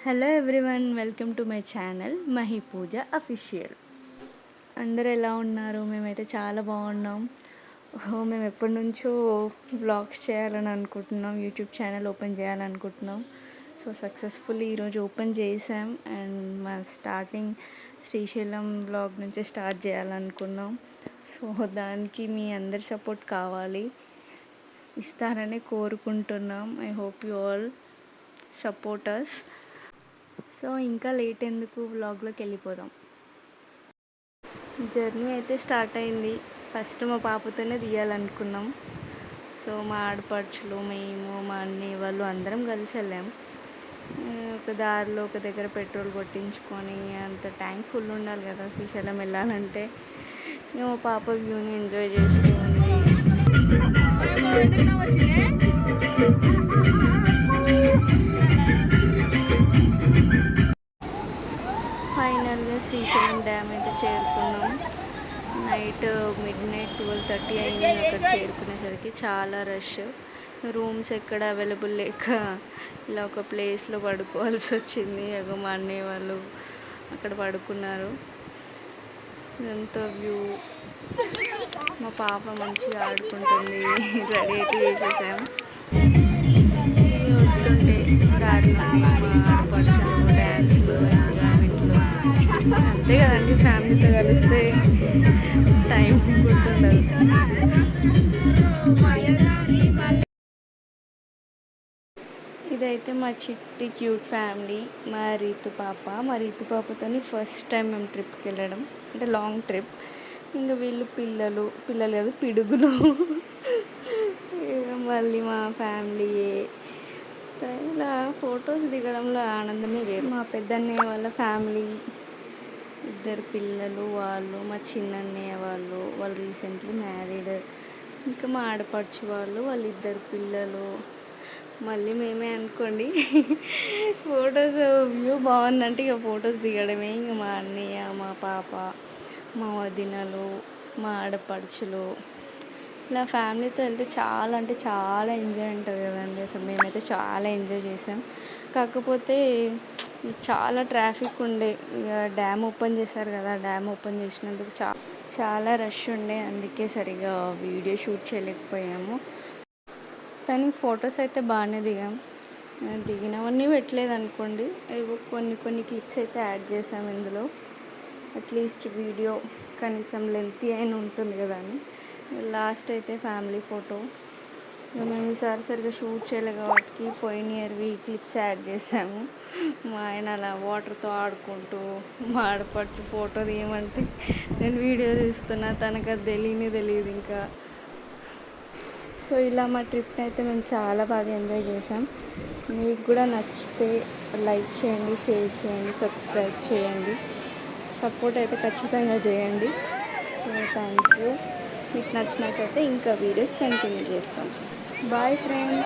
Hello everyone, welcome to my channel Mahi Pooja official. అందరూ ఎలా ఉన్నారు? మేమైతే చాలా బాగున్నాం. మేము ఎప్పటి నుంచో వ్లాగ్స్ చేయాలని అనుకుంటున్నాం, యూట్యూబ్ ఛానల్ ఓపెన్ చేయాలనుకుంటున్నాం. సో సక్సెస్ఫుల్లీ ఈరోజు ఓపెన్ చేసాం. అండ్ మా స్టార్టింగ్ శ్రీశైలం వ్లాగ్ నుంచే స్టార్ట్ చేయాలనుకున్నాం. సో దానికి మీ అందరి సపోర్ట్ కావాలి, ఇస్తారని కోరుకుంటున్నాం. I hope you all support us. So ఇంకా లేట్ ఎందుకు, వ్లాగ్లోకి వెళ్ళిపోదాం. జర్నీ అయితే స్టార్ట్ అయింది. ఫస్ట్ మా పాపతోనే తీయాలనుకున్నాం. సో మా ఆడపడుచులు, మేము, మా అన్నయ్య వాళ్ళు అందరం కలిసి వెళ్ళాం. ఒక దారిలో ఒక దగ్గర పెట్రోల్ కొట్టించుకొని, అంత ట్యాంక్ ఫుల్ ఉండాలి కదా శ్రీశైలం వెళ్ళాలంటే. మా పాప వ్యూని ఎంజాయ్ చేస్తూ ఉంది. ఫైనల్గా శ్రీశైలం డ్యామ్ అయితే చేరుకున్నాం. నైట్ మిడ్నైట్ 12:30 అయింది. అక్కడ చేరుకునేసరికి చాలా రష్. రూమ్స్ ఎక్కడ అవైలబుల్ లేక ఇలా ఒక ప్లేస్లో పడుకోవాల్సి వచ్చింది. మా అన్నయ్య వాళ్ళు అక్కడ పడుకున్నారు. ఎంతో వ్యూ. మా పాప మంచిగా ఆడుకుంటుంది. రెడీ అయితే చేసేసాం. వస్తుంటే దారిలోనే మా ఆడపడుచులు డ్యాన్స్లు, ఎంజాయ్మెంట్లు. అంతే కదండి, ఫ్యామిలీతో కలిస్తే టైం గుర్తుండదు. ఇదైతే మా చిట్టి క్యూట్ ఫ్యామిలీ. మా రీతు పాపతో ఫస్ట్ టైం మేము ట్రిప్కి వెళ్ళడం, అంటే లాంగ్ ట్రిప్. ఇంకా వీళ్ళు పిల్లలు కాదు, పిడుగులు. మళ్ళీ మా ఫ్యామిలీ ఇలా ఫొటోస్ దిగడంలో ఆనందమే వేరు. మా పెద్దన్నయ్య వాళ్ళ ఫ్యామిలీ, 2 పిల్లలు, వాళ్ళు మా చిన్నన్నయ్య వాళ్ళు రీసెంట్లీ మ్యారీడ్. ఇంకా మా ఆడపడుచు వాళ్ళు 2 పిల్లలు, మళ్ళీ మేమే అనుకోండి. ఫొటోస్ వ్యూ బాగుందంటే ఇక ఫొటోస్ దిగడమే. ఇంక మా అన్నయ్య, మా పాప, మా వదినలు, మా ఆడపడుచులు, ఇలా ఫ్యామిలీతో వెళ్తే చాలా అంటే చాలా ఎంజాయ్ ఉంటుంది కదండి. అసలు మేమైతే చాలా ఎంజాయ్ చేసాం. కాకపోతే చాలా ట్రాఫిక్ ఉండే. ఇక డ్యామ్ ఓపెన్ చేశారు కదా, డ్యామ్ ఓపెన్ చేసినందుకు చాలా రష్ ఉండే. అందుకే సరిగా వీడియో షూట్ చేయలేకపోయాము. కానీ ఫొటోస్ అయితే బాగానే దిగాం. దిగినవన్నీ పెట్టలేదు అనుకోండి, ఏవో కొన్ని క్లిప్స్ అయితే యాడ్ చేసాం ఇందులో. అట్లీస్ట్ వీడియో కనీసం లెంతీ అయిన ఉంటుంది కదా అని. లాస్ట్ అయితే ఫ్యామిలీ ఫోటో. మేము ఈసారి సరిగ్గా షూట్ చేయలేదు కాబట్టి పోయిన ఇయర్వి క్లిప్స్ యాడ్ చేసాము. మా ఆయన అలా వాటర్తో ఆడుకుంటూ, మా ఆడపట్టు ఫోటో తీయమంటే నేను వీడియో తీస్తున్నా, తనకు అది తెలియదు ఇంకా. సో ఇలా మా ట్రిప్ని అయితే మేము చాలా బాగా ఎంజాయ్ చేసాం. మీకు కూడా నచ్చితే లైక్ చేయండి, షేర్ చేయండి, సబ్స్క్రైబ్ చేయండి. సపోర్ట్ అయితే ఖచ్చితంగా చేయండి. So thank you. మీకు నచ్చినట్టయితే ఇంకా వీడియోస్ కంటిన్యూ చేస్తాం. Bye friends.